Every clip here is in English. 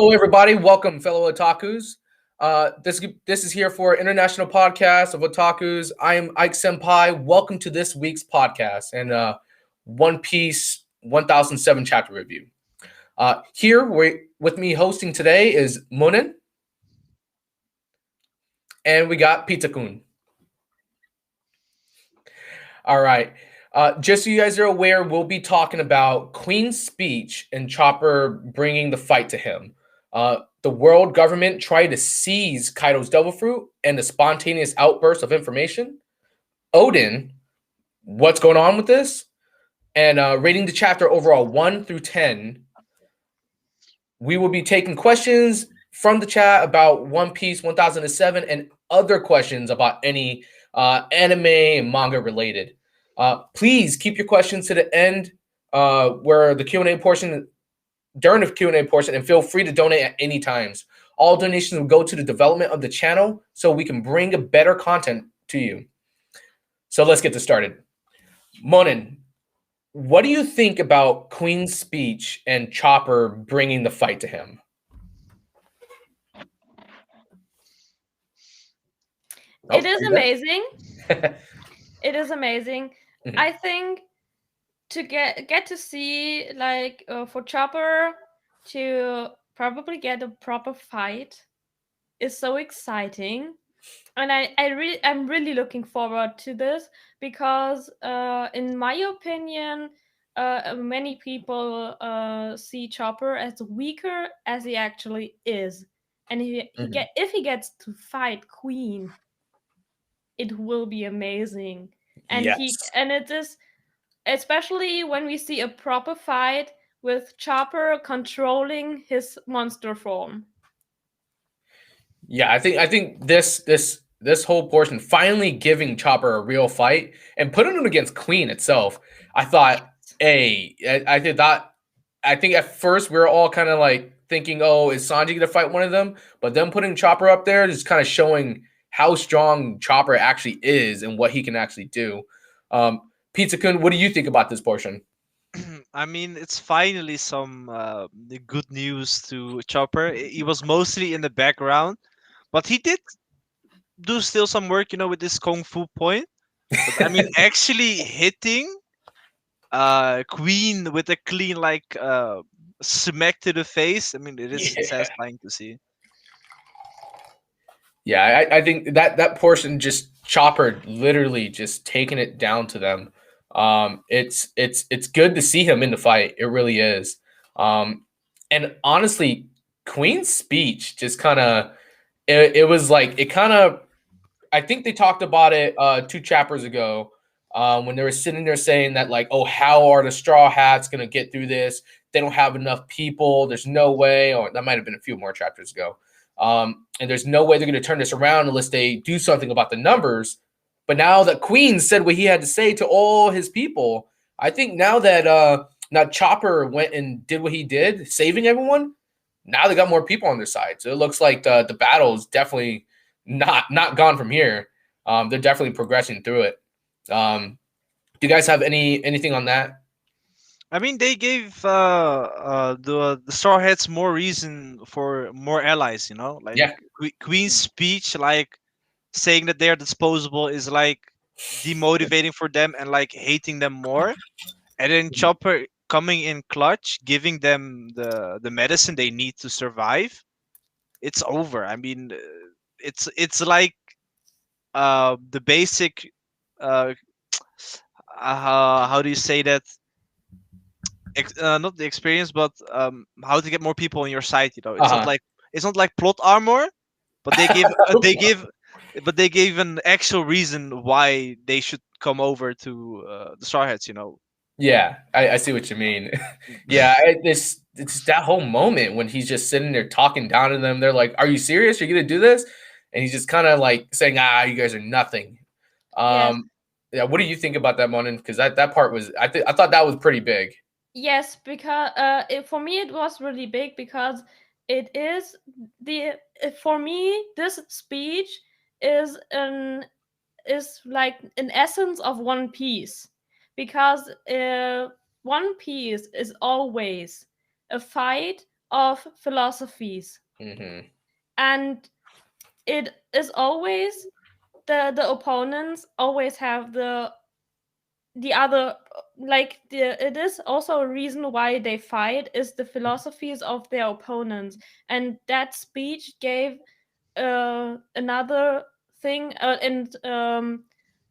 Hello, everybody. Welcome, fellow otakus. This is here for International Podcast of Otakus. I am Ike Senpai. Welcome to this week's podcast and One Piece 1007 chapter review. With me hosting today is Muninn, and we got Pizza-Kun. All right. Just so you guys are aware, we'll be talking about Queen's speech and Chopper bringing the fight to him. The world government tried to seize Kaido's Devil Fruit and the spontaneous outburst of information. Oden, what's going on with this? And rating the chapter overall 1 through 10. We will be taking questions from the chat about One Piece 1007 and other questions about any anime and manga related. Please keep your questions to the end where the Q&A portion, during the Q&A portion, and feel free to donate at any times. All donations will go to the development of the channel so we can bring better content to you. So let's get this started. Muninn, what do you think about Queen's speech and Chopper bringing the fight to him? It is amazing. It is amazing. Mhm. I think to get to see for Chopper to probably get a proper fight is so exciting, and I'm really looking forward to this because in my opinion many people see Chopper as weaker as he actually is, and if he gets to fight Queen, it will be amazing. And Yes. it is, especially when we see a proper fight with Chopper controlling his monster form. Yeah, I think this whole portion finally giving Chopper a real fight and putting him against Queen itself. I thought, I think at first we were all kind of like thinking, oh, is Sanji gonna fight one of them? But then putting Chopper up there is kind of showing how strong Chopper actually is and what he can actually do. Pizza-Kun, what do you think about this portion? I mean, it's finally some good news to Chopper. He was mostly in the background, but he did do still some work, with this kung fu point. But I mean, actually hitting Queen with a clean smack to the face. I mean, it is satisfying to see. Yeah, I think that portion, just Chopper literally just taking it down to them. It's good to see him in the fight. It really is. And honestly, Queen's speech just kind of it was like it kind of, I think they talked about it 2 chapters ago when they were sitting there saying that, like, oh, how are the Straw Hats gonna get through this? They don't have enough people. There's no way. Or that might have been a few more chapters ago. And there's no way they're going to turn this around unless they do something about the numbers. But now that Queen said what he had to say to all his people, I think now that now Chopper went and did what he did, saving everyone, now they got more people on their side. So it looks like the battle is definitely not gone from here. They're definitely progressing through it. Do you guys have anything on that? I mean, they gave the Straw Hats more reason for more allies. Like Yeah. Queen's speech, like saying that they're disposable, is like demotivating for them and like hating them more. And then Chopper coming in clutch, giving them the medicine they need to survive. It's over. I mean, it's like the basic how do you say that? Not the experience, but how to get more people on your side. It's not like plot armor, but they gave an actual reason why they should come over to the Straw Hats. Yeah, I see what you mean. Yeah, it's that whole moment when he's just sitting there talking down to them. They're like, "Are you serious? You're gonna do this?" And he's just kind of like saying, you guys are nothing." Yes. Yeah, what do you think about that, Monin? Because that part was, I thought that was pretty big. Yes, because for me it was really big because it is for me this speech is like an essence of One Piece, because One Piece is always a fight of philosophies, and it is always the opponents always have the other, like it is also a reason why they fight is the philosophies of their opponents, and that speech gave another thing, and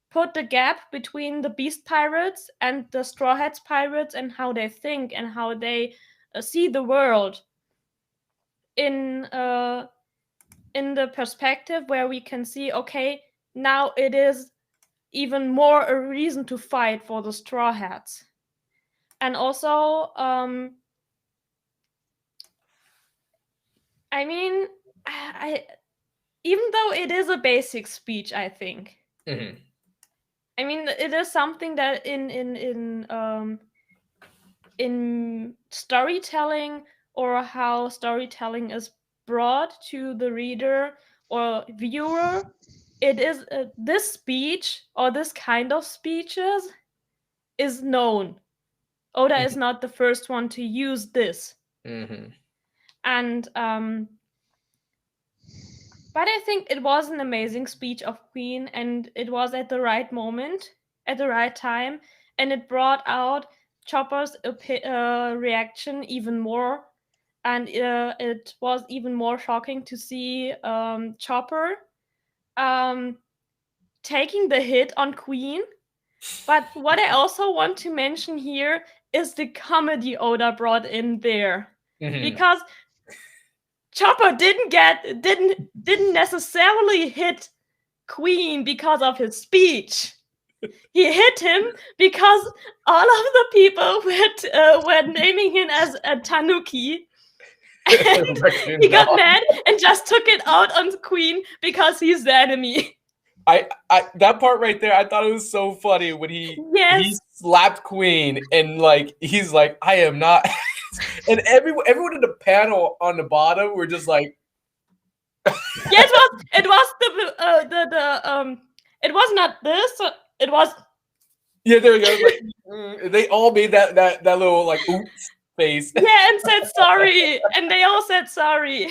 put the gap between the beast pirates and the straw hats pirates, and how they think and how they see the world in the perspective where we can see, okay, now it is even more a reason to fight for the straw hats. And also, I mean, I even though it is a basic speech, I think. I mean, it is something that in storytelling, or how storytelling is brought to the reader or viewer, it is this speech or this kind of speeches is known. Oda is not the first one to use this. And but I think it was an amazing speech of Queen, and it was at the right moment, at the right time, and it brought out Chopper's reaction even more, and it was even more shocking to see Chopper taking the hit on Queen. But what I also want to mention here is the comedy Oda brought in there, because Chopper didn't necessarily hit Queen because of his speech. He hit him because all of the people were naming him as a Tanuki. And he got mad and just took it out on Queen because he's the enemy. I that part right there, I thought it was so funny when he slapped Queen, and like he's like, I am not. And everyone in the panel on the bottom were just like, yeah, it was it was not this, it was, yeah, there we go. Like, they all made that little like oops face. Yeah, and said sorry, and they all said sorry.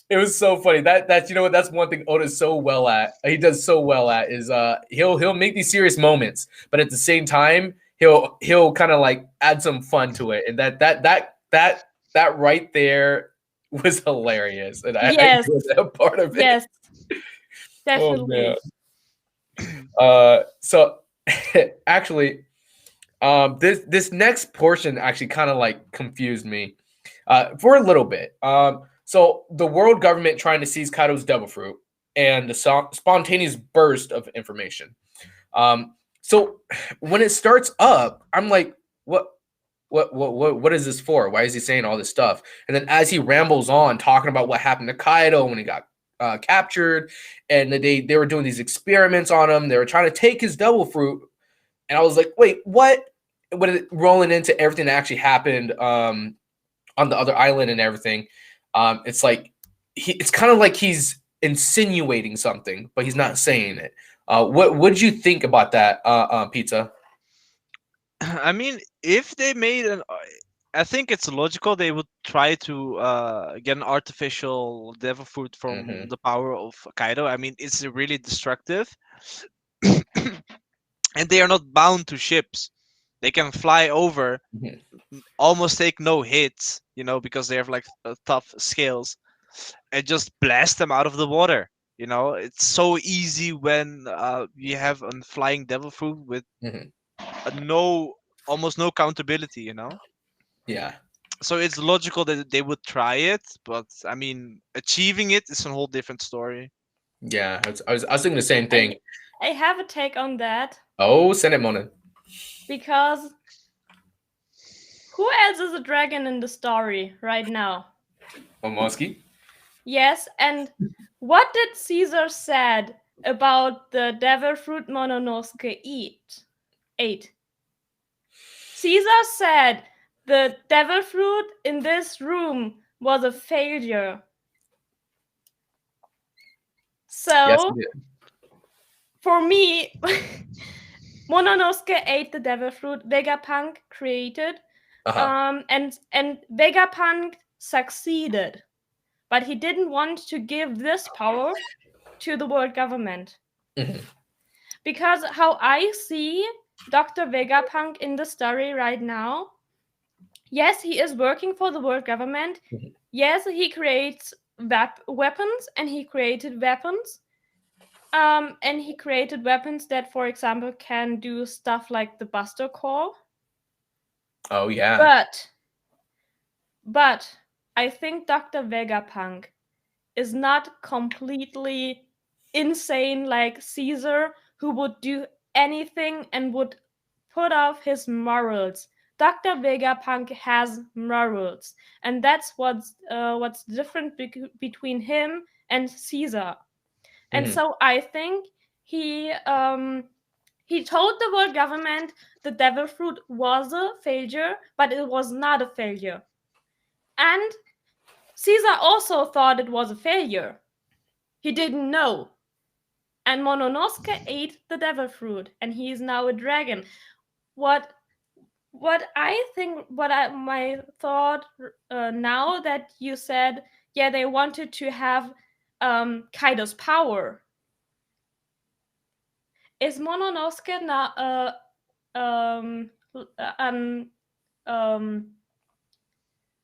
It was so funny. That's, you know what, that's one thing Oda's so well at. He does so well at is he'll make these serious moments, but at the same time he'll kind of like add some fun to it, and that right there was hilarious, and I enjoyed that part of it. Yes, definitely. So actually, this next portion actually kind of like confused me for a little bit. So the world government trying to seize Kaido's Devil Fruit, and the spontaneous burst of information. So when it starts up, I'm like, what is this for? Why is he saying all this stuff? And then as he rambles on, talking about what happened to Kaido when he got captured, and they were doing these experiments on him. They were trying to take his Devil Fruit, and I was like, wait, what? When it rolling into everything that actually happened on the other island and everything. It's like it's kind of like he's insinuating something, but he's not saying it. What did you think about that, Pizza? I mean, if they made I think it's logical they would try to get an artificial devil fruit from the power of Kaido. I mean, it's really destructive, and they are not bound to ships. They can fly over, almost take no hits, because they have like tough scales, and just blast them out of the water. It's so easy when you have a flying devil fruit with almost no countability. Yeah. So it's logical that they would try it, but I mean, achieving it is a whole different story. Yeah, I was thinking the same thing. I have a take on that. Oh, send it, Muninn. Because who else is a dragon in the story right now? Momonosuke? Yes, and what did Caesar said about the devil fruit Momonosuke ate? Caesar said the devil fruit in this room was a failure. So, yes, for me, Momonosuke ate the devil fruit Vegapunk created. And Vegapunk succeeded, but he didn't want to give this power to the world government. Mhm. Because how I see Dr. Vegapunk in the story right now, yes, he is working for the world government. Mhm. Yes, he creates weapons, and he created weapons. And he created weapons that, for example, can do stuff like the Buster Call. Oh yeah. But I think Dr. Vegapunk is not completely insane like Caesar, who would do anything and would put off his morals. Dr. Vegapunk has morals, and that's what's different between him and Caesar. And Mhm. so I think he told the world government the devil fruit was a failure, but it was not a failure. And Caesar also thought it was a failure. He didn't know. And Momonosuke ate the devil fruit, and he is now a dragon. What I think, my thought now that you said, yeah, they wanted to have Kaido's power. Is Momonosuke not um um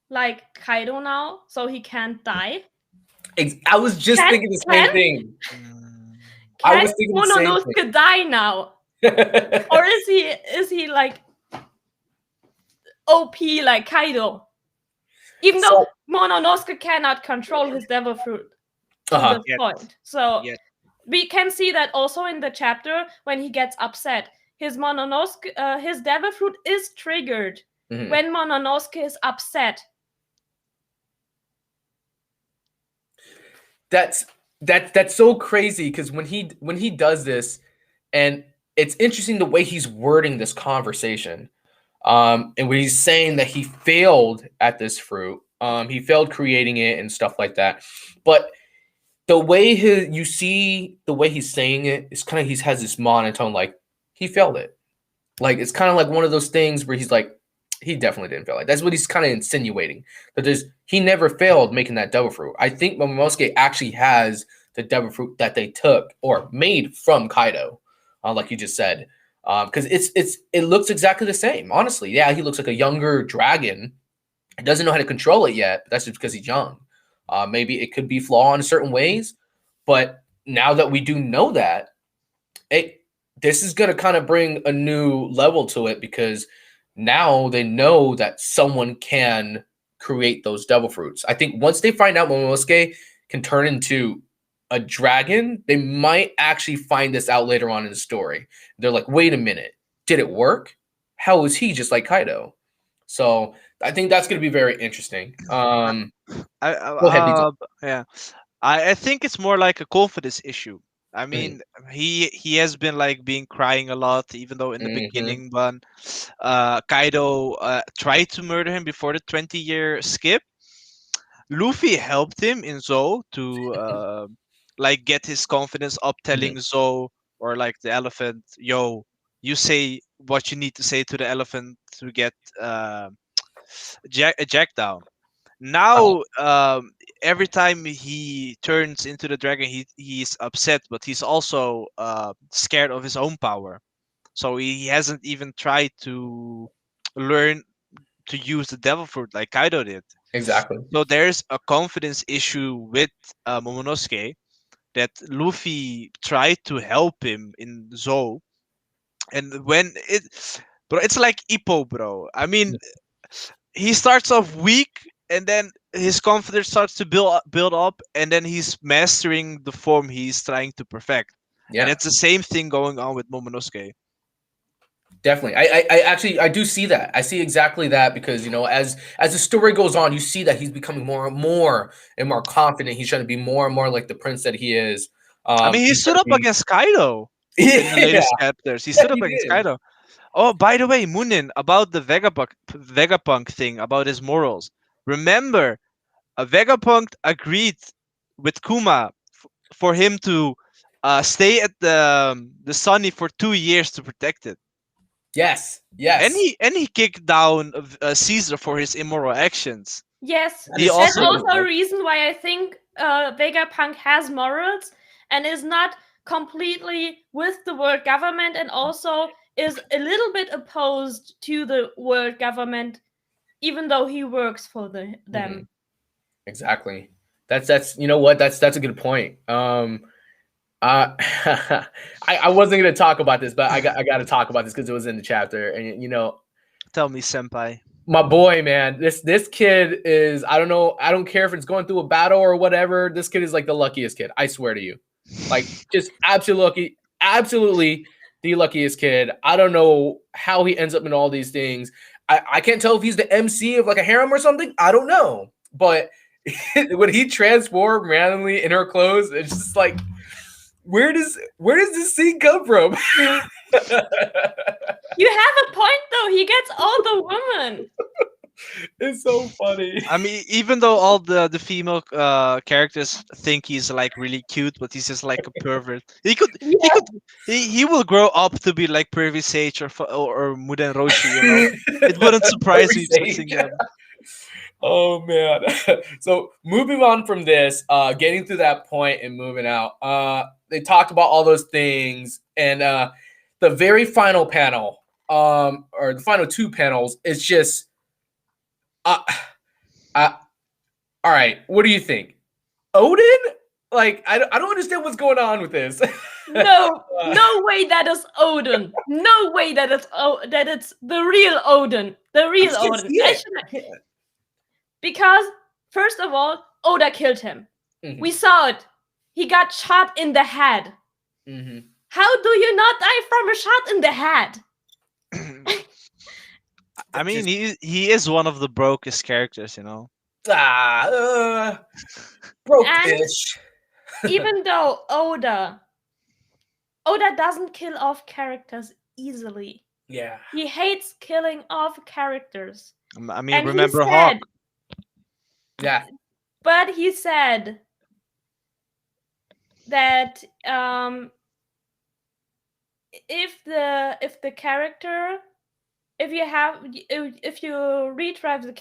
like Kaido now, so he can't die? I was just Can thinking the same can thing. Mm. I can was thinking the same Momonosuke die now, thing. or is he like OP like Kaido? Even though So, Momonosuke cannot control his devil fruit to uh-huh. this Yet, point, so yet. we can see that also in the chapter when he gets upset. His Momonosuke, his devil fruit is triggered Mhm. when Momonosuke is upset. That's so crazy because when he does this, and it's interesting the way he's wording this conversation. And when he's saying that he failed at this fruit, he failed creating it and stuff like that. But the way you see the way he's saying it, it's kind of he has this monotone, like he failed it. Like it's kind of like one of those things where he's like, he definitely didn't fail. Like that's what he's kind of insinuating. That he never failed making that devil fruit. I think Momonosuke actually has the devil fruit that they took or made from Kaido, like you just said. Because it looks exactly the same. Honestly, yeah, he looks like a younger dragon. He doesn't know how to control it yet. But that's just because he's young. Maybe it could be flawed in certain ways, but now that we do know that, it this is going to kind of bring a new level to it because now they know that someone can create those devil fruits. I think once they find out Momonosuke can turn into a dragon, they might actually find this out later on in the story. They're like, wait a minute, did it work? How is he just like Kaido? So I think that's going to be very interesting. I, Go ahead, Pizza. yeah, I think it's more like a confidence issue. I Mhm. mean, he has been like being crying a lot, even though in the Mhm. beginning when Kaido tried to murder him before the 20-year skip, Luffy helped him in Zou to like get his confidence up, Mhm. telling Zou or like the elephant, "Yo, you say what you need to say to the elephant to get Jack down." Uh-huh. Now, every time he turns into the dragon, he's upset, but he's also scared of his own power. So he hasn't even tried to learn to use the devil fruit like Kaido did. Exactly. So there's a confidence issue with Momonosuke that Luffy tried to help him in Zou, and when bro, it's like Ippo, bro. I mean, he starts off weak, and then his confidence starts to build up, and then he's mastering the form he's trying to perfect. And Yeah. it's the same thing going on with Momonosuke. Definitely. I actually I do see that. I see exactly that because as the story goes on, you see that he's becoming more and more confident. He's trying to be more and more like the prince that he is. I mean, he He's stood trying to up be against Kaido in the yeah, latest chapters. He yeah, stood up he against did. Kaido. Oh, by the way, Muninn, about the Vegapunk thing, about his morals. Remember, a Vegapunk agreed with Kuma for him to stay at the Sunny for 2 years to protect it. Yes, And yes. he kicked down Caesar for his immoral actions. Yes, That He is that's also true. also a reason why I think Vegapunk has morals and is not completely with the world government, and also is a little bit opposed to the world government, even though he works for them. Exactly. That's you know what, that's a good point. I wasn't gonna talk about this, but I got to talk about this because it was in the chapter, and tell me, senpai. my boy, man, this kid is, I don't know, I don't care if it's going through a battle or whatever. This kid is like the luckiest kid. I swear to you, like just absolutely the luckiest kid. I don't know how he ends up in all these things. I can't tell if he's the MC of like a harem or something. I don't know, but when he transformed randomly in her clothes, it's just like, where does this scene come from? You have a point, though. He gets all the women. It's so funny. I mean, even though all the female characters think he's like really cute, but he's just like a pervert. He will grow up to be like Pervy Sage or Muden Roshi. It wouldn't surprise me seeing them. Oh man. So moving on from this, getting to that point and moving out. They talked about all those things, and the very final panel, or the final two panels, is just all right, what do you think? Odin? Like, I don't understand what's going on with this. No way that is Odin. No way that it's the real Odin. The real Odin. Because, first of all, Oda killed him. Mhm. We saw it. He got shot in the head. Mhm. How do you not die from a shot in the head? I mean, he is one of the brokest characters, Broke-ish. Even though Oda doesn't kill off characters easily. Yeah. He hates killing off characters. I mean, And remember he Hawk? said, Yeah. but he said that if the character, if you retrieve the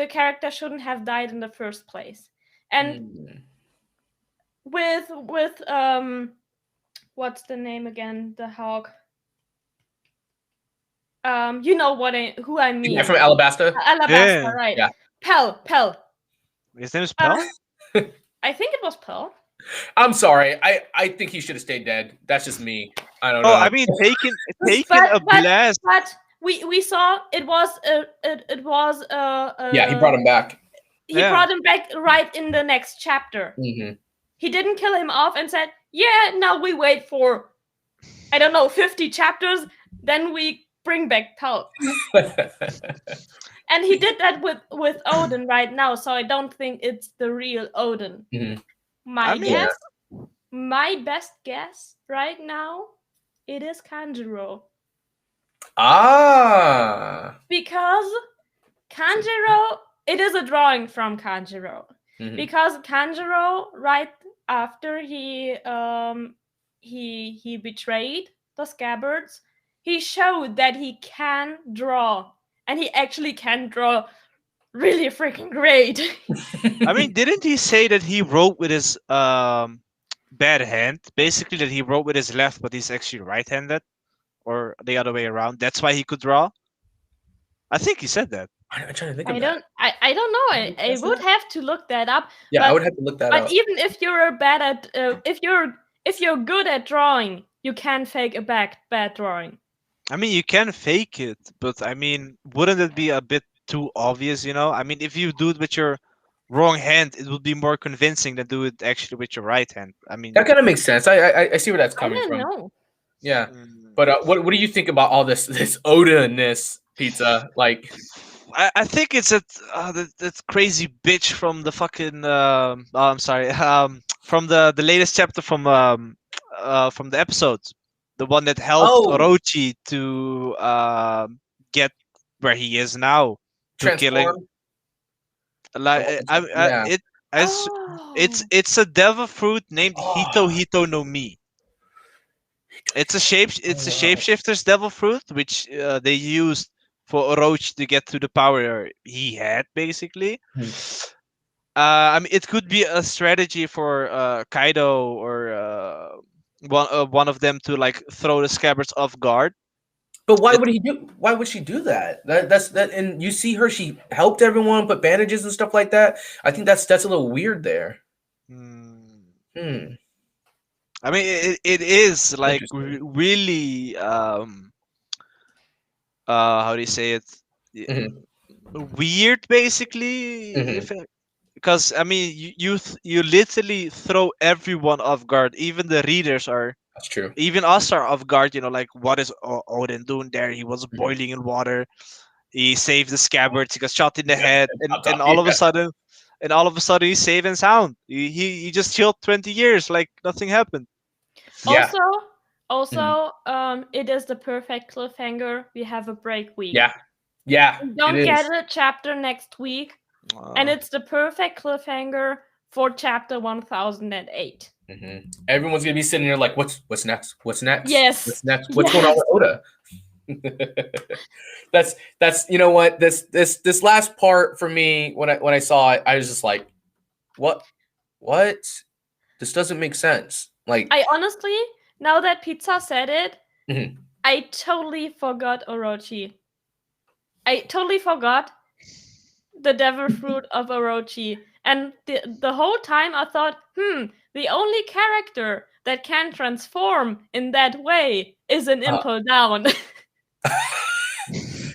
character shouldn't have died in the first place. And with what's the name again? The Hawk. You know who I mean. Yeah, from Alabasta. Alabasta, Yeah. right? Yeah. Pell. His name is Pell? I think it was Pell. I'm sorry. I think he should have stayed dead. That's just me. I don't know. Oh, I mean, taking a blast. But we saw it was yeah, he brought him back. He brought him back right in the next chapter. Mm-hmm. He didn't kill him off and said, "Yeah, now we wait for, I don't know, 50 chapters, then we bring back Pell." And he did that with Odin right now, so I don't think it's the real Odin. Mm-hmm. My best guess right now, it is Kanjuro. Because Kanjuro, it is a drawing from Kanjuro. Mm-hmm. Because Kanjuro, right after he betrayed the scabbards, he showed that he can draw, and he actually can draw really freaking great. I mean, didn't he say that he wrote with his bad hand? Basically, that he wrote with his left, but he's actually right-handed, or the other way around. That's why he could draw. I think he said that. I'm trying to think of that. I don't know. I would have to look that up. Yeah, I would have to look that up. But even if you're bad at, if you're good at drawing, you can fake a bad drawing. I mean, you can fake it, but I mean, wouldn't it be a bit too obvious? I mean, if you do it with your wrong hand, it would be more convincing than do it actually with your right hand. I mean, that kind of makes sense. I see where that's coming from. Know. Yeah, but what do you think about all this Odin-ness, Pizza? Like, I think it's that crazy bitch from the fucking I'm sorry, from the latest chapter from the episodes, the one that helped Orochi to get where he is now, to killing. Like it's a devil fruit named Hito no Mi. It's a shapeshifter's devil fruit, which they used for Orochi to get to the power he had, basically. Mhm. I mean, it could be a strategy for Kaido or one of them to like throw the scabbards off guard. But why It, would he do? Why would she do that? That's that, and you see her. She helped everyone, put bandages and stuff like that. I think that's a little weird there. Hmm. Hmm. I mean, it is like Interesting. really how do you say it? Hmm. Weird, basically. Hmm. If because I mean, you literally throw everyone off guard. Even the readers are, That's true. even us are off guard. You know, like what is Odin doing there? He was Mhm. boiling in water. He saved the scabbards. He got shot in the Yeah, head, and all of a yeah, sudden, he's safe and sound. He just chilled 20 years like nothing happened. yeah, mhm, It is the perfect cliffhanger. We have a break week. yeah, yeah. We It don't get is. a chapter next week, and Uh, it's the perfect cliffhanger for chapter 1008. Everyone's gonna be sitting there like, what's next? What's next? Yes. What's next? What's going on Yes. with Oda? That's you know what this last part for me when I saw it, I was just like, what? This doesn't make sense. Like, I honestly, now that Pizza said it, mhm, I totally forgot Orochi. I totally forgot the devil fruit of Orochi. And the whole time I thought, the only character that can transform in that way is an uh, Impel Down.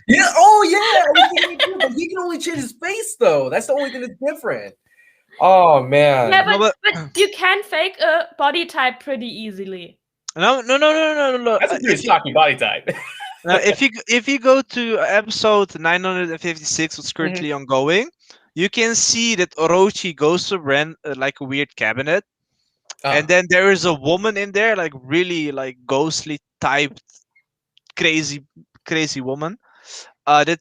yeah. Oh yeah. I was thinking too, but he can only change his face though. That's the only thing that's different. Oh Yeah, man. no, but you can fake a body type pretty easily. no. That's a pretty stocky body type. Now, if you go to episode 956, what's Mhm. currently ongoing, you can see that Orochi goes to rent like a weird cabinet, and Uh, then there is a woman in there, like really like ghostly typed, crazy, crazy woman, that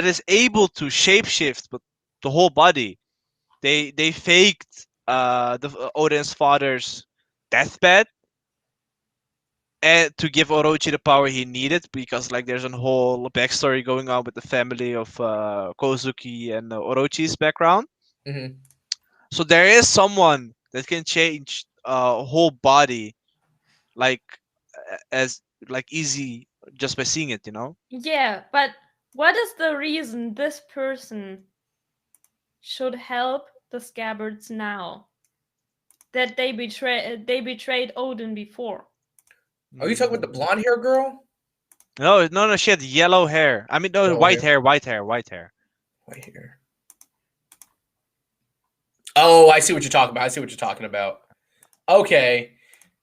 is able to shapeshift, but the whole body. They faked Odin's father's deathbed and to give Orochi the power he needed because like there's a whole backstory going on with the family of Kozuki and Orochi's background. mhm. So there is someone that can change a whole body like as like easy just by seeing it, you know. Yeah, but what is the reason this person should help the scabbards now that they betrayed Odin before? Are you talking about the Mm. blonde hair girl? No, she had yellow hair. I mean, no, Yellow white hair. hair, white hair, white hair. Right here. Oh, I see what you're talking about. I see what you're talking about. Okay.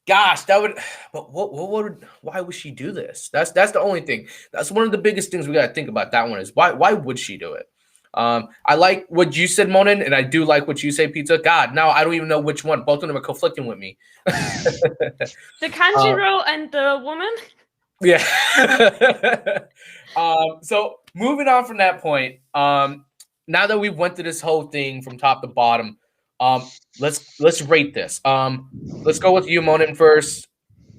Gosh, that would. But what would? Why would she do this? That's the only thing. That's one of the biggest things we got to think about. That one is why would she do it? I like what you said, Monin, and I do like what you say, Pizza. God, now I don't even know which one. Both of them are conflicting with me. The um, Kanjiro and the woman? yeah. So moving on from that point, now that we've went through this whole thing from top to bottom, let's rate this. Let's go with you, Monin, first.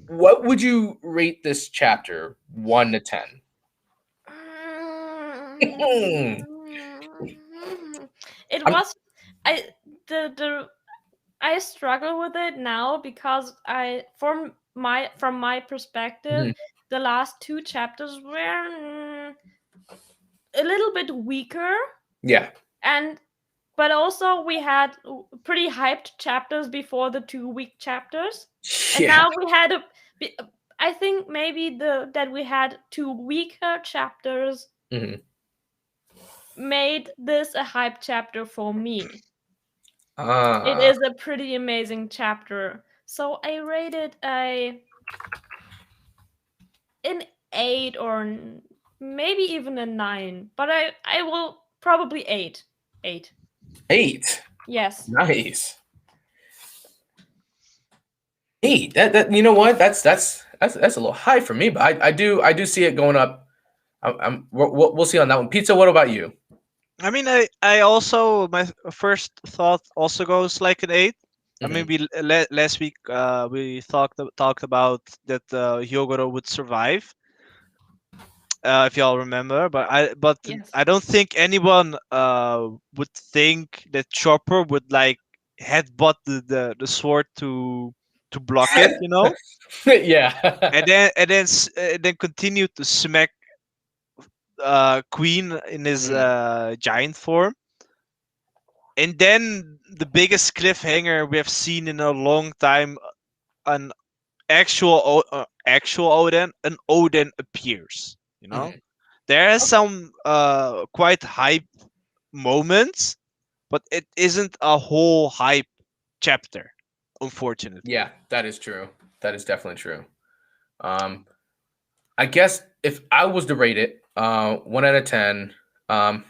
What would you rate this chapter 1 to 10? It I'm was I the I struggle with it now because from my perspective, mhm, the last two chapters were a little bit weaker, yeah. and but also we had pretty hyped chapters before the 2 week chapters, and Yeah. now we had I think maybe the that we had two weaker chapters Mhm. made this a hype chapter for me. It Ah, is a pretty amazing chapter. So I rated an 8 or maybe even a 9, but I will probably 8. 8. 8. Yes. Nice. 8. That you know what? That's a little high for me, but I do see it going up. We'll see on that one. Pizza. What about you? I mean, I also my first thought also goes like an 8. I mean, Mhm. last week we talked about that Hyogoro would survive. if y'all remember. But Yes. I don't think anyone would think that Chopper would like headbutt the sword to block it, you know, Yeah. and then continue to smack Queen in his Mm, giant form. And then the biggest cliffhanger we have seen in a long time, an actual Oden, an Oden appears. You know, mhm. there are Okay. some quite hype moments, but it isn't a whole hype chapter, unfortunately. Yeah, that is true. That is definitely true. Um, I guess if I was to rate it, 1 out of 10, um,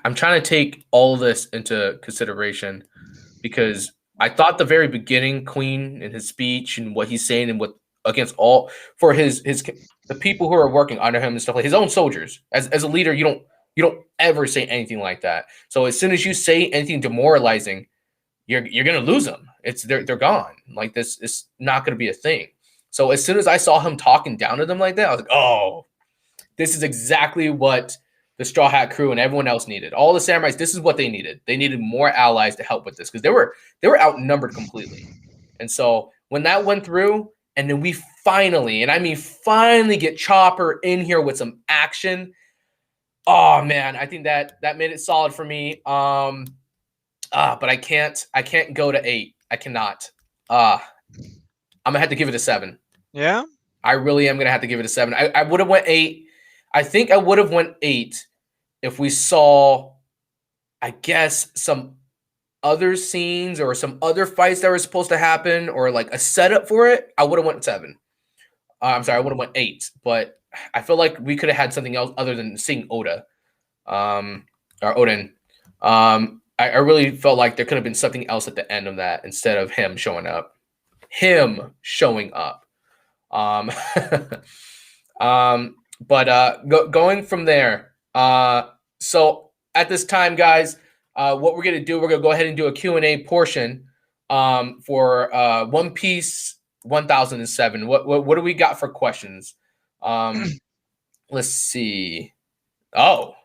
I'm trying to take all of this into consideration because I thought the very beginning, Queen and his speech and what he's saying and what against all for his the people who are working under him and stuff like his own soldiers. As a leader, you don't ever say anything like that. So as soon as you say anything demoralizing, you're gonna lose them. It's they're gone. Like this is not gonna be a thing. So as soon as I saw him talking down to them like that, I was like, oh, this is exactly what the Straw Hat crew and everyone else needed. All the samurais, this is what they needed. They needed more allies to help with this because they were outnumbered completely. And so when that went through, and then we finally, and I mean finally, get Chopper in here with some action. Oh man, I think that made it solid for me. But I can't go to 8. I cannot. I'm gonna have to give it a 7. Yeah. I really am gonna have to give it a 7. I would have went 8. I think I would have went 8 if we saw, I guess, some other scenes or some other fights that were supposed to happen or like a setup for it. I would have went 7. I'm sorry, I would have went 8. But I feel like we could have had something else other than seeing Oda, um, or Odin. I really felt like there could have been something else at the end of that instead of him showing up. Him showing up. Um, but going from there, so at this time, guys, what we're gonna do, we're gonna go ahead and do a Q&A portion for One Piece 1007. What do we got for questions? Let's see. Oh,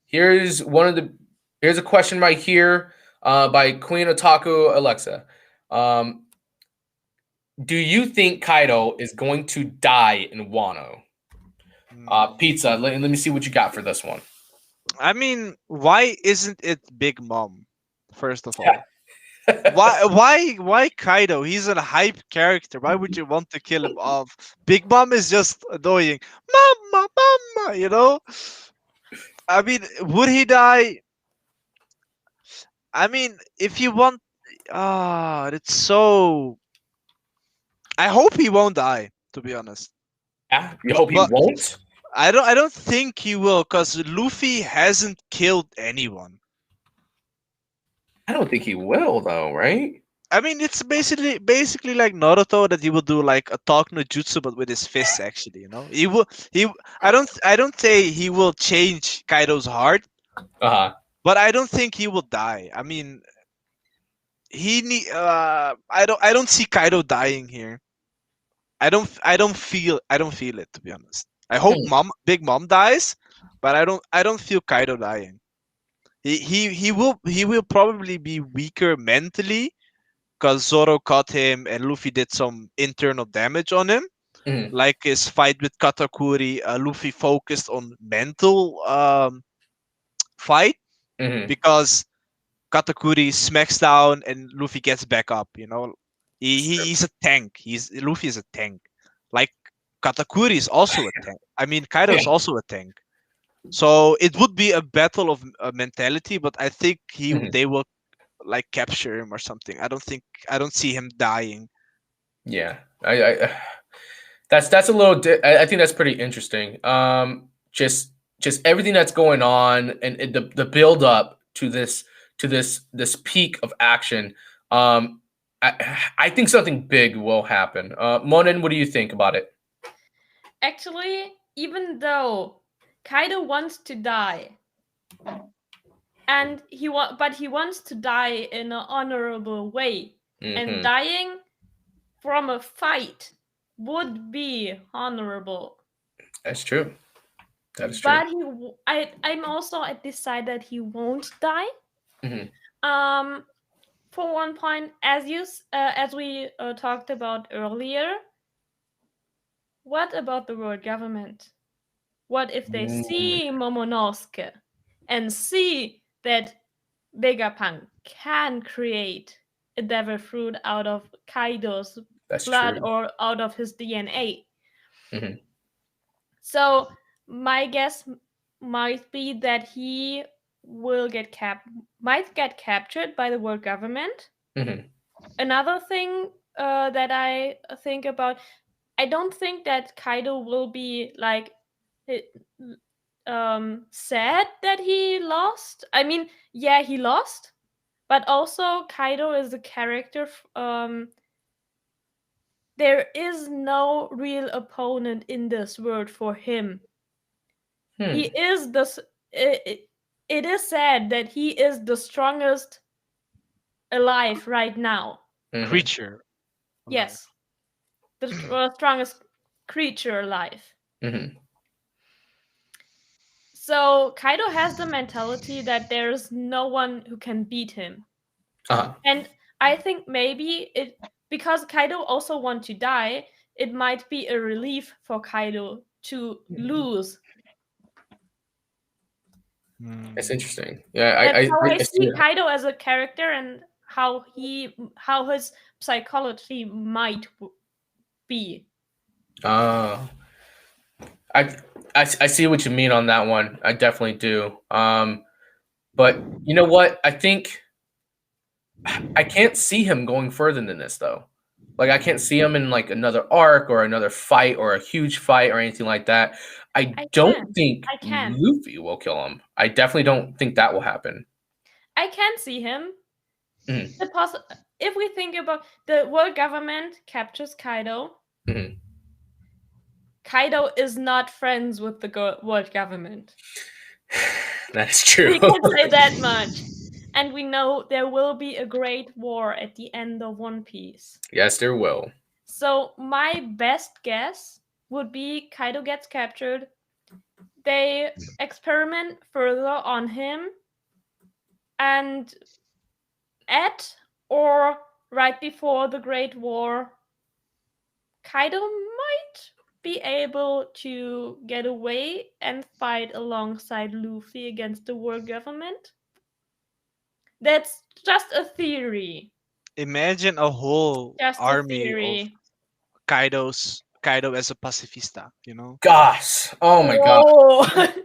here's one of the here's a question right here by Queen Otaku Alexa. Um, do you think Kaido is going to die in Wano? Mm. Pizza. Let me see what you got for this one. I mean, why isn't it Big Mom? First of all, why Kaido? He's a hype character. Why would you want to kill him off? Big Mom is just annoying. Mama, mama, you know. I mean, would he die? I mean, if you want, it's so. I hope he won't die. To be honest, Yeah, you hope he but won't. I don't think he will, cause Luffy hasn't killed anyone. I don't think he will, though. Right? I mean, it's basically like Naruto that he will do like a talk no jutsu, but with his fists. Actually, you know, he will. He. I don't say he will change Kaido's heart, Uh huh. but I don't think he will die. I mean, he need. I don't see Kaido dying here. I don't feel it, to be honest. I hope Big Mom dies, but I don't feel Kaido dying. He will probably be weaker mentally because Zoro caught him and Luffy did some internal damage on him. Mm-hmm. Like his fight with Katakuri, Luffy focused on mental fight Mm-hmm. because Katakuri smacks down and Luffy gets back up. You know, he's a tank. Luffy is a tank. Like Katakuri is also a tank. I mean, Kaido is also a tank. So it would be a battle of mentality, but I think Mm-hmm. they will like capture him or something. I don't see him dying. Yeah. That's a little. I think that's pretty interesting. Just everything that's going on and the build up to this peak of action. I think something big will happen. Monin, what do you think about it? Actually, even though Kaido wants to die, and but he wants to die in an honorable way, and Mm-hmm. dying from a fight would be honorable. That's true. That is true. But I'm also at this side that he won't die. Mm-hmm. For one point, as we talked about earlier, what about the world government? What if they see Momonosuke and see that Vegapunk can create a devil fruit out of Kaido's That's blood true. or out of his DNA? Mm-hmm. So my guess might be that he will might get captured by the world government. Mm-hmm. Another thing that I think about, I don't think that Kaido will be like sad that he lost. I mean, yeah, he lost, but also Kaido is a character. There is no real opponent in this world for him. He is this. It is said that he is the strongest alive right now. Mm-hmm. Creature. Yes, the strongest creature alive. Mm-hmm. So Kaido has the mentality that there's no one who can beat him. Uh-huh. And I think maybe because Kaido also wants to die, it might be a relief for Kaido to lose. That's interesting. Yeah, That's how I I see see it. Kaido as a character and how his psychology might be. I, I see what you mean on that one. I definitely do. But you know what? I think I can't see him going further than this though. Like I can't see him in like another arc or another fight or a huge fight or anything like that. I don't think I can. Luffy will kill him. I definitely don't think that will happen. I can see him. Mhm. If we think about the world government captures Kaido, Mhm. Kaido is not friends with the world government. That is true. We can say that much. And we know there will be a great war at the end of One Piece. Yes, there will. So my best guess would be Kaido gets captured. They experiment further on him, and at or right before the Great War, Kaido might be able to get away and fight alongside Luffy against the world government. That's just a theory. Imagine a whole Just a army of theory. Kaido as a pacifista, you know? Gosh. Oh my god. Oh,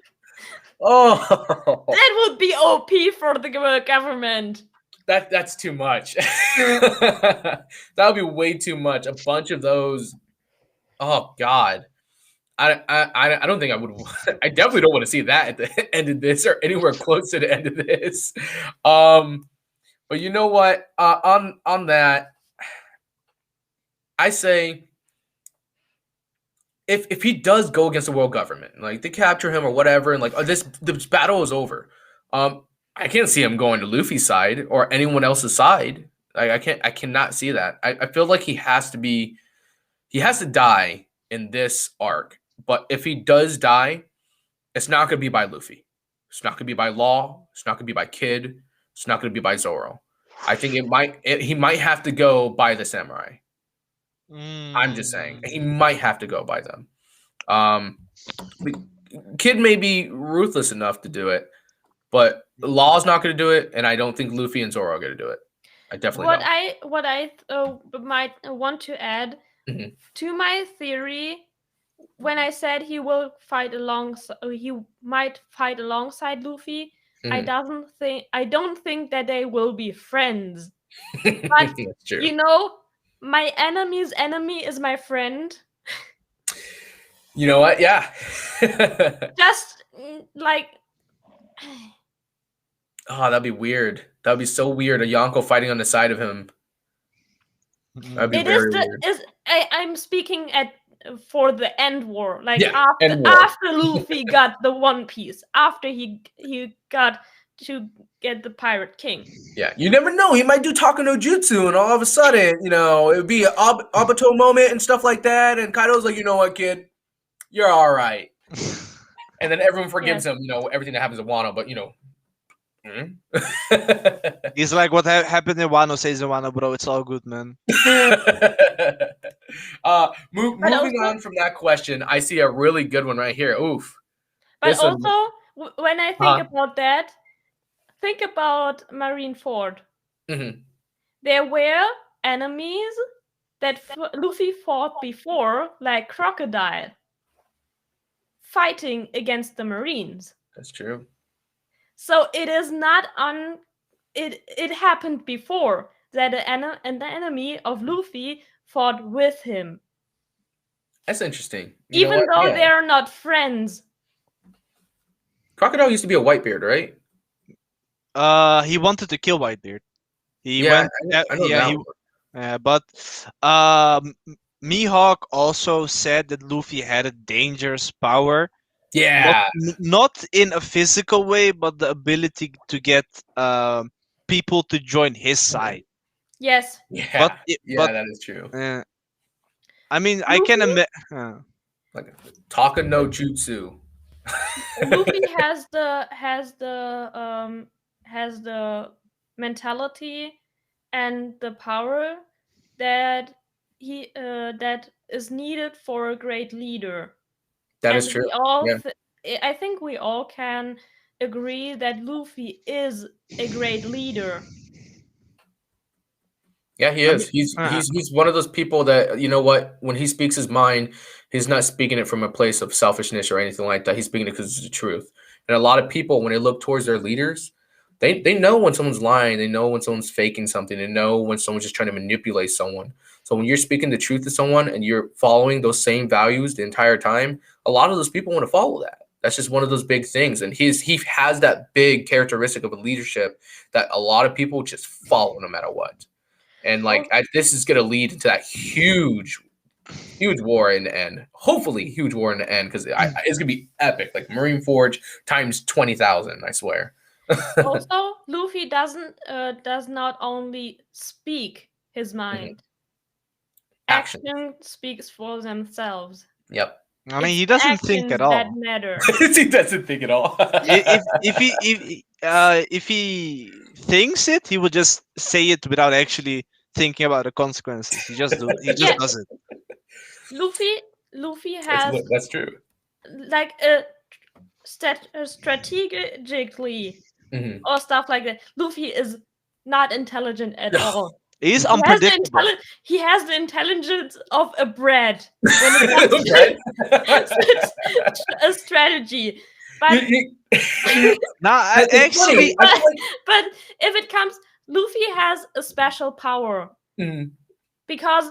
Oh. that would be OP for the government. That's too much. That would be way too much. A bunch of those. Oh God. I don't think I would. I definitely don't want to see that at the end of this or anywhere close to the end of this. But you know what? On that, I say if he does go against the world government, like they capture him or whatever, and like this battle is over. I can't see him going to Luffy's side or anyone else's side. Like I cannot see that. I feel like he has to die in this arc. But if he does die, it's not going to be by Luffy. It's not going to be by Law. It's not going to be by Kid. It's not going to be by Zoro. I think he might have to go by the samurai. I'm just saying he might have to go by them. Kid may be ruthless enough to do it, but Law's not going to do it, and I don't think Luffy and Zoro are going to do it. I definitely don't. What I might want to add to my theory, when I said he might fight alongside Luffy, I don't think that they will be friends. But That's true. you know, my enemy's enemy is my friend. You know what? Yeah. Just like. Oh, that'd be weird. That'd be so weird. A Yonko fighting on the side of him. That'd be very weird. I'm speaking for the end war, like Yeah, after Luffy got the One Piece, after he got to get the Pirate King. Yeah, you never know. He might do Taka no Jutsu, and all of a sudden, you know, it would be an Obito moment and stuff like that. And Kaido's like, you know what, kid, you're all right. And then everyone Yes. forgives him, everything that happens to Wano, but hmm? He's like, what happened in Wano stays in Wano, bro. It's all good, man. But Moving also, on from that question, I see a really good one right here. Oof. but This one. also, when I think Huh? about that, think about Marineford. Mhm. There were enemies that Luffy fought before, like Crocodile, fighting against the Marines. That's true. So it is not it happened before that an enemy of Luffy fought with him. That's interesting. You know Even what? though Yeah. they are not friends. Crocodile used to be a Whitebeard, right? He wanted to kill Whitebeard. He Yeah, went. I know Yeah, that he. one. But um, Mihawk also said that Luffy had a dangerous power, not Yeah. not in a physical way, but the ability to get people to join his side. Yes. But Yeah. but Yeah, that is true. I mean, I can Luffy, imagine. Like Taka no Jutsu. Luffy has the mentality and the power that that is needed for a great leader. That is And true. we all Yeah. I think we all can agree that Luffy is a great leader. Yeah, he I is. mean, He's one of those people that what, when he speaks his mind, he's not speaking it from a place of selfishness or anything like that. He's speaking it because it's the truth. And a lot of people, when they look towards their leaders, they know when someone's lying. They know when someone's faking something. They know when someone's just trying to manipulate someone. So when you're speaking the truth to someone and you're following those same values the entire time, a lot of those people want to follow that. That's just one of those big things. And he has that big characteristic of a leadership that a lot of people just follow no matter what. And this is going to lead to that huge war in the end. Hopefully, huge war in the end, because it's going to be epic. Like Marine Forge times 20,000. I swear. Also, Luffy does not only speak his mind. Action. Action speaks for themselves. Yep. I mean, It's he the doesn't think actions at that all. matter. He doesn't think at all. If he thinks it, he would just say it without actually thinking about the consequences. He just Yes, does it. Luffy has That's true. like strategically Mhm. or stuff like that. Luffy is not intelligent at all. He's He has the unpredictable. he has the intelligence of a bread when it comes to a strategy. But Nah, It's funny. actually, I feel but if it comes, Luffy has a special power Mhm. because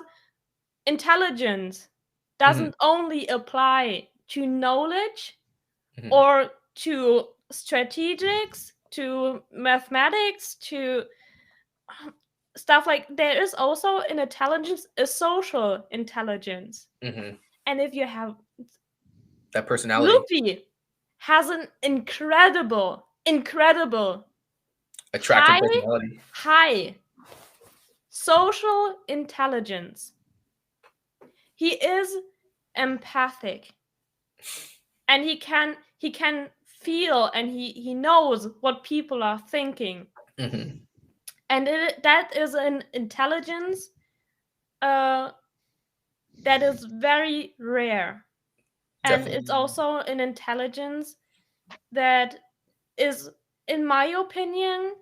intelligence doesn't only apply to knowledge Mhm. or to strategics, to mathematics, to stuff like there is also an intelligence, a social intelligence. Mhm. And if you have That personality, Luffy has an incredible attractive high personality. high social intelligence. He is empathic and he can feel and he knows what people are thinking. Mhm. And that is an intelligence that is very rare. And Definitely. it's also an intelligence that is, in my opinion,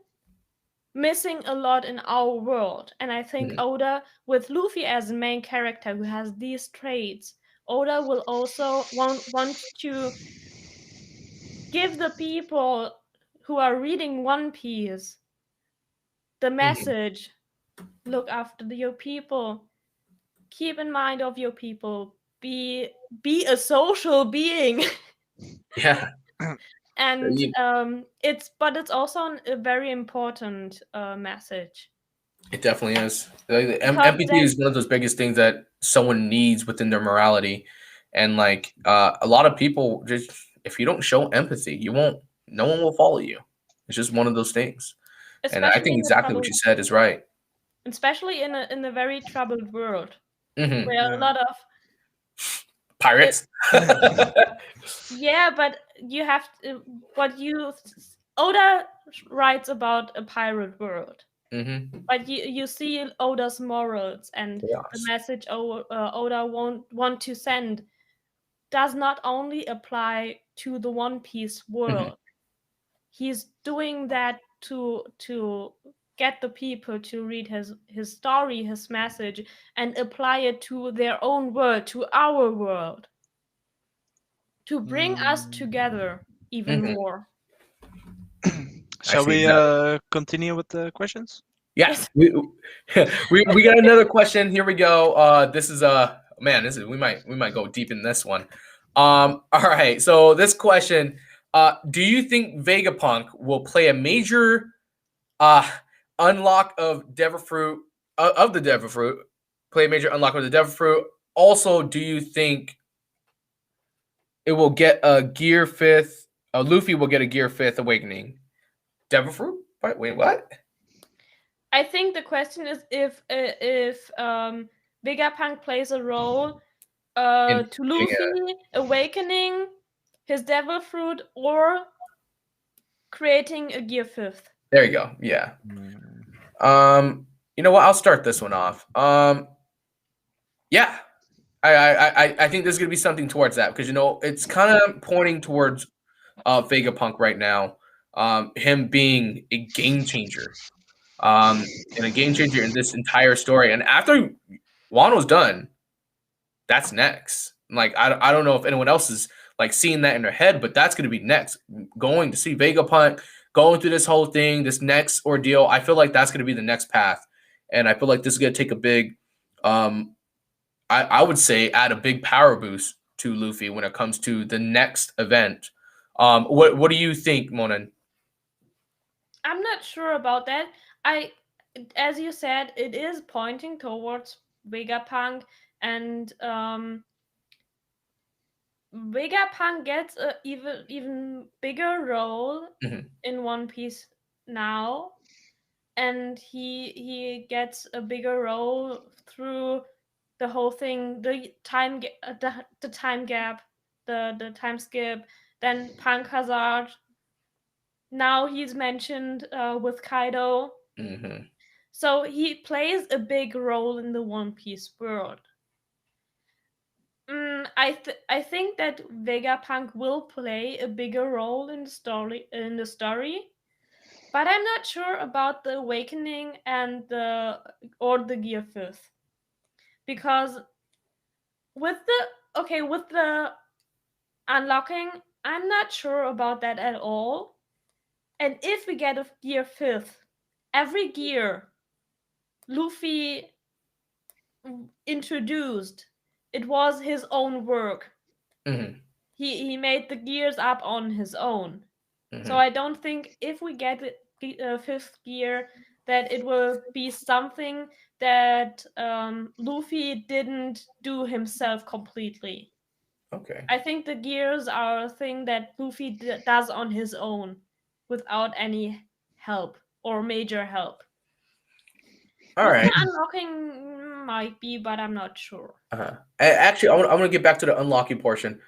missing a lot in our world. And I think Mhm. Oda, with Luffy as the main character who has these traits, Oda will also want to give the people who are reading One Piece the Mhm. message: look after your people, keep in mind of your people, be a social being. Yeah. And You- it's also a very important message It definitely is. Like, because empathy then is one of those biggest things that someone needs within their morality, and a lot of people just, if you don't show empathy, you won't. No one will follow you. It's just one of those things, and I especially think in a exactly what troubled you said is right. especially in a very troubled world Hmm. where a lot of Pirates. Yeah, but you have to, what you Oda writes about a pirate world, Mm-hmm. but you see Oda's morals and the Chaos. message Oda won't want to send does not only apply to the One Piece Mm-hmm. world. He's doing that to get the people to read his story, his message, and apply it to their own world, to our world, to bring us Mm. together even Mm-hmm. more. I Shall see we exactly. continue with the questions? Yeah, Yes. we got another question. Here we go. This is man, this is we might go deep in this one. All right. So this question, do you think Vegapunk will play a major uh unlock of Devil Fruit of the Devil Fruit? Play a major unlock of the Devil Fruit. Also, do you think it will get a Gear Fifth? Luffy will get a Gear Fifth Awakening. Devil Fruit? Wait, what? I think the question is if Vegapunk plays a role In to getting Luffy awakening his devil fruit or creating a gear fifth. there you go. Yeah. Mm. You know what? I'll start this one off. Yeah, I think there's gonna be something towards that because it's kind of pointing towards Vegapunk right now. Him being a game changer. And a game changer in this entire story. And after Wano's done, that's next. Like I don't know if anyone else is like seeing that in their head, but that's gonna be next. Going to see Vegapunk going through this whole thing, this next ordeal. I feel like that's gonna be the next path. And I feel like this is gonna take a big I would say add a big power boost to Luffy when it comes to the next event. What do you think, Monin? I'm not sure about that. I, as you said, it is pointing towards Vegapunk, and Vegapunk gets a even bigger role Mhm. in One Piece now, and he gets a bigger role through the whole thing, the time gap, the time skip, then Punk Hazard. Now he's mentioned with Kaido. Mhm. So he plays a big role in the One Piece world. I think that Vegapunk will play a bigger role in the story, but I'm not sure about the awakening and the Gear Fifth, because with the unlocking, I'm not sure about that at all. And if we get a Gear Fifth, every gear Luffy introduced, it was his own work. Mhm. He made the gears up on his own. So Mhm. I don't think if we get a fifth gear that it will be something that Luffy didn't do himself completely. Okay. I think the gears are a thing that Luffy does on his own without any help or major help. All With the right. unlocking, might be, but I'm not sure. Actually, I want to get back to the unlocking portion.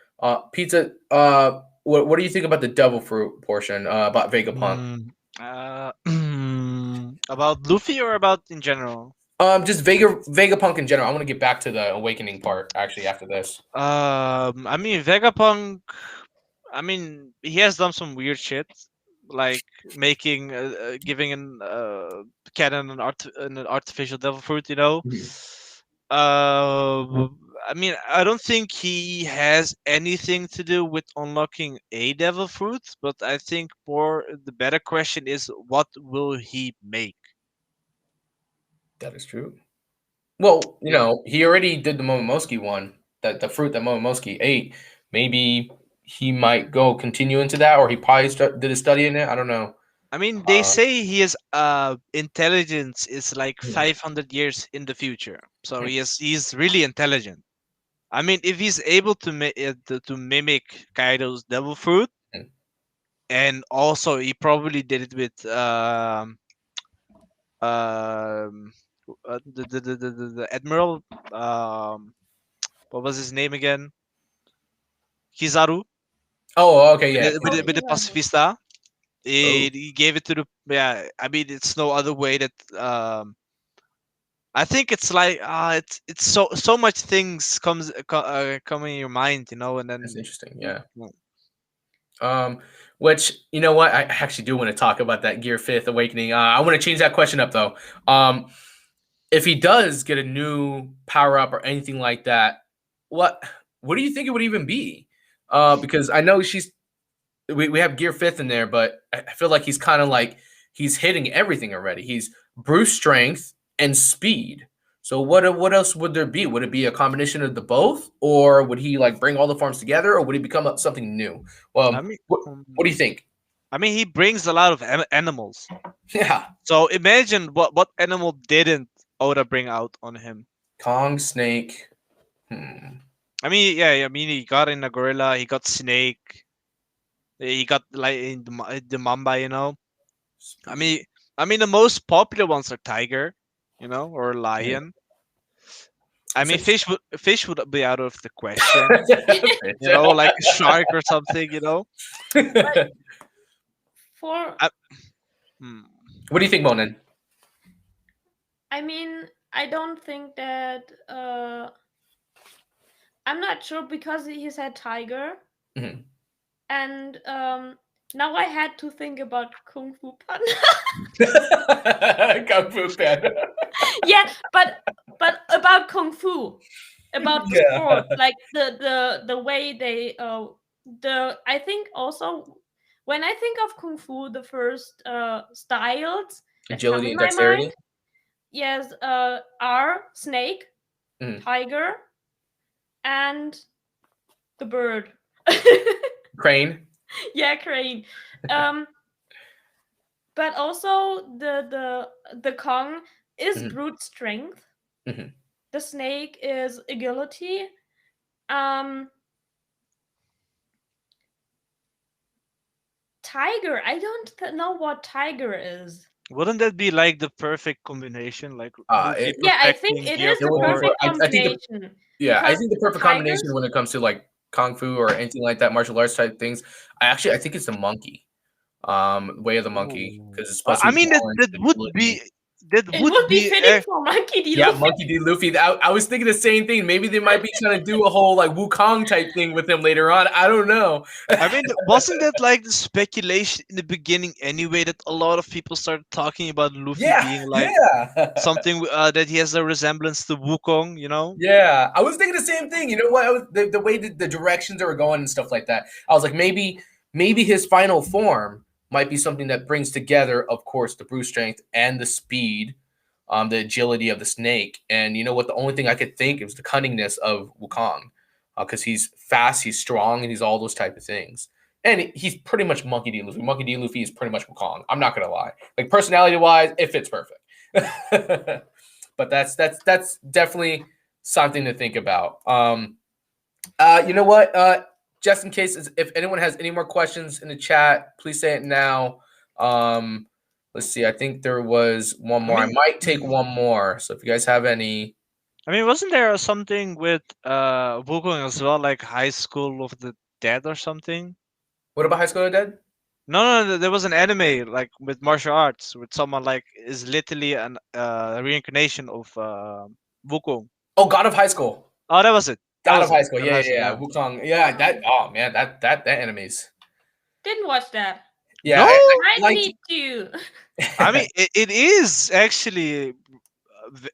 Pizza. What do you think about the devil fruit portion? About Vegapunk. Mm. Uh, about Luffy or about in general? Just Vegapunk in general. I want to get back to the awakening part actually after this. I mean Vegapunk. I mean he has done some weird shit, like making, giving an cannon an artificial devil fruit. Mhm. Uh, I mean I don't think he has anything to do with unlocking a devil fruit, but I think more the better question is what will he make? That is true. Well, Yeah. he already did the Momonosuke one. That the fruit that Momonosuke ate. Maybe he might go continue into that, or he probably did a study in it. I don't know. I mean, they Uh, say his intelligence is like mhm. 500 years in the future, so he's really intelligent. I mean, if he's able to mimic Kaido's devil fruit, Mhm. and also he probably did it with um the admiral, what was his name again? Kizaru Oh, okay, with yeah. with the Kizaru. pacifista. Oh, He gave it to the yeah. I mean, it's no other way that I think it's like it's so much things come in your mind, you know, and that's then interesting. Yeah. well, Which you know what? I actually do want to talk about that Gear Fifth Awakening. I want to change that question up though. Um, if he does get a new power up or anything like that, what what do you think it would even be? Because I know we have Gear Fifth in there, but I feel like he's kind of like he's hitting everything already. He's brute strength and speed. So what else would there be? Would it be a combination of the both, or would he like bring all the forms together, or would he become something new? I Well, mean, what do you think? I mean, he brings a lot of animals. Yeah, So imagine what animal didn't Oda bring out on him. Kong, Snake. Hmm. I mean, yeah, I mean, he got in a gorilla, he got snake, he got like in the mamba, you know. I Speed. mean, I mean, the most popular ones are tiger, you know, or Yeah. lion. I That's mean, interesting. fish would be out of the question, you know, like a shark or something, you know. But for I, hmm. What do you think, Monin? I mean, I don't think that I'm not sure because he said tiger, Mhm. and now I had to think about Kung Fu Panda. Kung Fu Panda. Yeah, but about Kung Fu, about the Yeah. sport, like the way they the I think also when I think of Kung Fu, the first styles that come Agility in and my mind, dexterity. yes, are snake, Mhm. tiger, and the bird. Crane. Yeah, crane. Um, but also the Kong is Mhm. brute strength. Mhm. The snake is agility. Um, tiger. I don't know what tiger is. Wouldn't that be like the perfect combination, like Luffy It, Yeah, I think perfecting it Gear is it the would be 4? for. perfect I think the combination yeah. I because think the perfect combination tigers. when it comes to like kung fu or anything like that, martial arts type things. I think it's the monkey. Way of the monkey Ooh. because it's supposed to I be mean balance, agility. that It would would be be fitting for Monkey D. Yeah, Luffy. Monkey D. Luffy. I was thinking the same thing. Maybe they might be trying to do a whole like Wukong type thing with him later on. I don't know. I mean, wasn't that like the speculation in the beginning anyway that a lot of people started talking about Luffy Yeah, being like yeah. something that he has a resemblance to Wukong, you know? Yeah, I was thinking the same thing. You know what? The way that the directions that were going and stuff like that. I was like, maybe his final form might be something that brings together, of course, the brute strength and the speed, the agility of the snake. And you know what? The only thing I could think was the cunningness of Wukong, because he's fast, he's strong, and he's all those type of things. And he's pretty much Monkey D. Luffy. Monkey D. Luffy is pretty much Wukong. I'm not gonna lie. Like personality wise, it fits perfect. But that's definitely something to think about. You know what? Just in case, if anyone has any more questions in the chat, please say it now. Um, let's see. I think there was one I more. I mean, might take one more. So if you guys have any, wasn't there something with Wukong as well, like High School of the Dead or something? what about High School of the Dead? No, there was an anime like with martial arts with someone like is literally an reincarnation of Wukong. Oh, God of High School. Oh, that was it. That God of was it. High School. God of Yeah, High yeah, School, yeah. yeah. Wukong. Yeah, that. Oh man, that anime's. Didn't watch that. Yeah, No, I I need to. I mean it is actually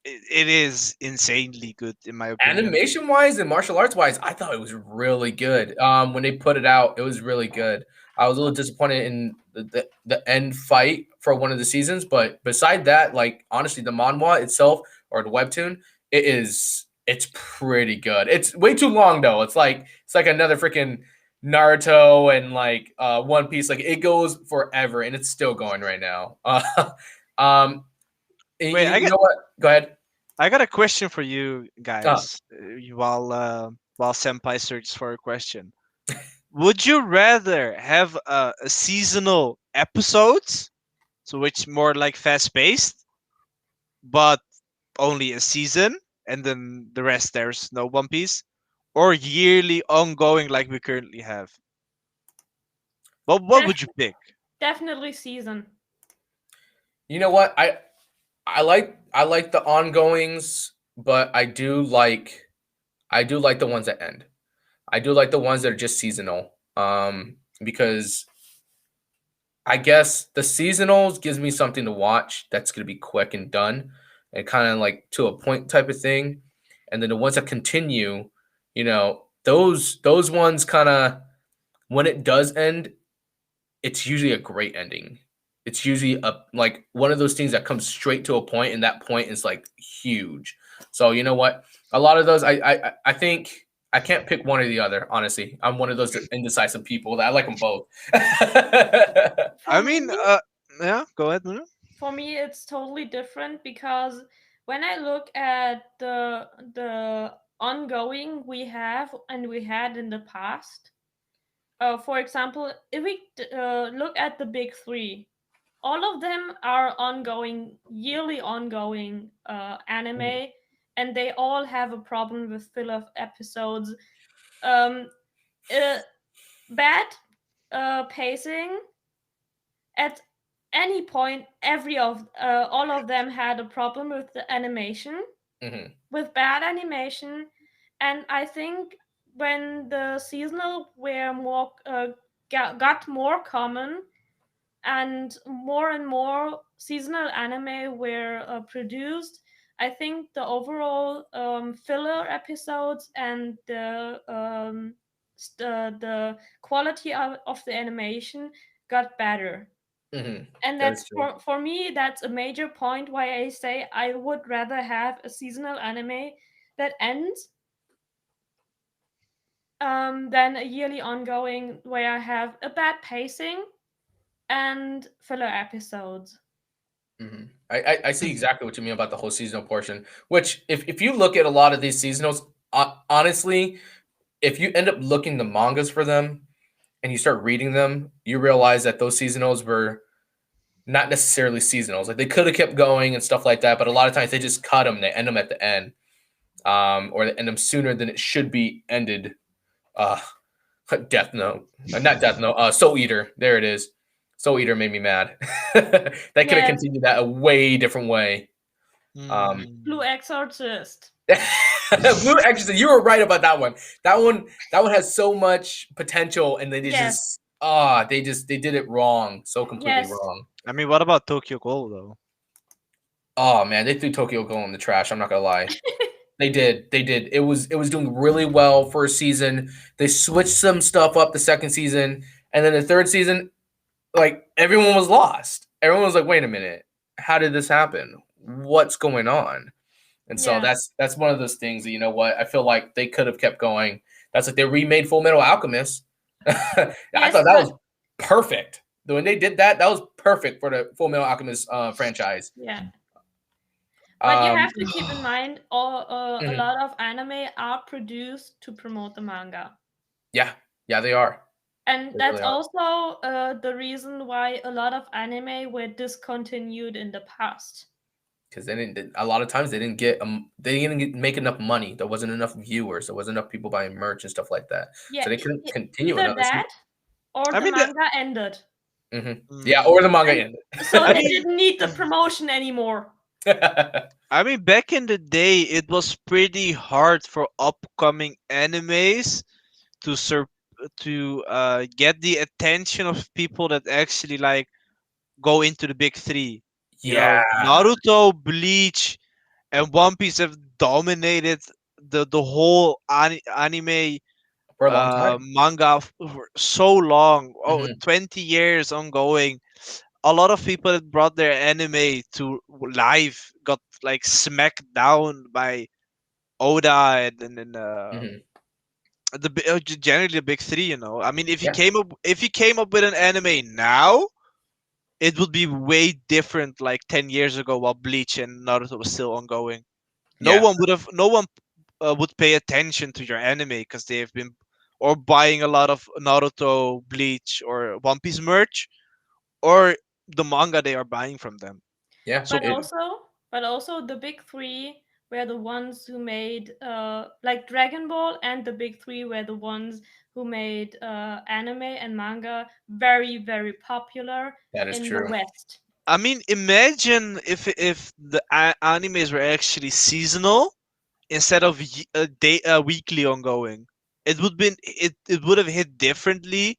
it is insanely good in my opinion. animation wise and martial arts wise, I thought it was really good. When they put it out, it was really good. I was a little disappointed in the end fight for one of the seasons, but beside that, like honestly, the manhwa itself or the webtoon, it's pretty good. It's way too long though. It's like another freaking Naruto and like One Piece. Like it goes forever and it's still going right now. Um, Wait, you know what? Go ahead. I got a question for you Uh, guys while Senpai searches for a question. Would you rather have a seasonal episodes, so which more like fast paced, but only a season, and then the rest there's no One Piece, or yearly ongoing like we currently have? What Def- would you pick? Definitely season. You know what? I like the ongoings, but I do like the ones that end. I do like the ones that are just seasonal. Because I guess the seasonals gives me something to watch that's gonna be quick and done and kind of like to a point type of thing. And then the ones that continue, those ones kind of when it does end, it's usually a great ending. It's usually a like one of those things that comes straight to a point, and that point is like huge. So you know what? A lot of those, I think I can't pick one or the other. Honestly, I'm one of those indecisive people that I like them both. I For mean, me, yeah, go ahead, Muna. it's totally different because when I look at the ongoing we have and we had in the past, for example, if we look at the big three, all of them are ongoing, yearly ongoing Mhm, anime, and they all have a problem with filler episodes. Um, uh, Bad pacing at any point. All of them had a problem with the animation, mhm, with bad animation, and I think when the seasonal were more got more common and more seasonal anime were produced, I think the overall filler episodes and the quality of the animation got better. mhm. And That is that's true. for me, that's a major point why I say I would rather have a seasonal anime that ends than a yearly ongoing where I have a bad pacing and filler episodes. I see exactly what you mean about the whole seasonal portion. Which, if you look at a lot of these seasonals, honestly, if you end up looking the mangas for them and you start reading them, you realize that those seasonals were not necessarily seasonals. Like they could have kept going and stuff like that, but a lot of times they just cut them. They end them at the end, or they end them sooner than it should be ended. Uh, Death Note, not Death Note. Soul Eater. There it is. Soul Eater made me mad. They could have Yes, continued that a way different way. Um, Blue Mm. Exorcist. Blue Exorcist. You were right about that one. That one has so much potential, and Yes, they did it wrong, so completely yes, wrong. I mean, what about Tokyo Ghoul though? Oh man, they threw Tokyo Ghoul in the trash. I'm not gonna lie. They did. They did. It was doing really well for a season. They switched some stuff up the second season, and then the third season, like everyone was lost. Everyone was like, "Wait a minute, how did this happen? What's going on?" And so yeah, that's one of those things that you know what I feel like they could have kept going. That's like they remade Full Metal Alchemist. I yes, thought that but was perfect. When they did that, that was perfect for the Full Metal Alchemist franchise. yeah. But you Um, have to keep in mind, a mhm. lot of anime are produced to promote the manga. Yeah, yeah, they are. And They that's really are. also the reason why a lot of anime were discontinued in the past. Because a lot of times they didn't make enough money. There wasn't enough viewers. There wasn't enough people buying merch and stuff like that. Yeah, So they couldn't continue either another season. that or I the mean, manga ended. Yeah, or the mm, manga And ended. so I they mean, didn't need the promotion anymore. back in the day, it was pretty hard for upcoming animes to get the attention of people that actually like go into the big three. You know, Yeah, Naruto, Bleach, and One Piece have dominated the whole anime for a long time. manga for so long. Oh, Hmm. 20 years ongoing. A lot of people that brought their anime to live got like smacked down by Oda and then Hmm. generally the big three. You know, I mean, Yeah, if he came up with an anime now, it would be way different. Like 10 years ago, while Bleach and Naruto was still ongoing, yeah, no one would pay attention to your anime because they have been or buying a lot of Naruto, Bleach, or One Piece merch, or the manga they are buying from them. yeah. So But also the big three were the ones who made like Dragon Ball, and the big three were the ones who made anime and manga very, very popular That is in the true. West. I mean, imagine if the animes were actually seasonal instead of weekly ongoing. It would have hit differently,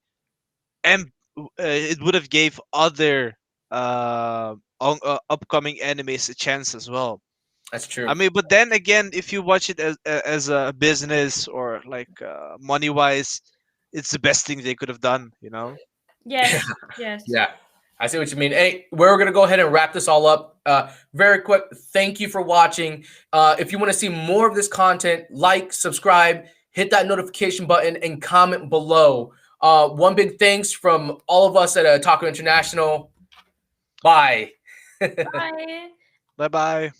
and it would have gave other upcoming animes a chance as well. That's I true. mean, but then again, if you watch it as a business or like money wise, it's the best thing they could have done. You know. Yes, yes. Yeah, I see what you mean. Hey, we're gonna go ahead and wrap this all up. Very quick. Thank you for watching. If you want to see more of this content, like, subscribe, hit that notification button, and comment below. One big thanks from all of us at Otaku International. Bye. Bye. Bye bye.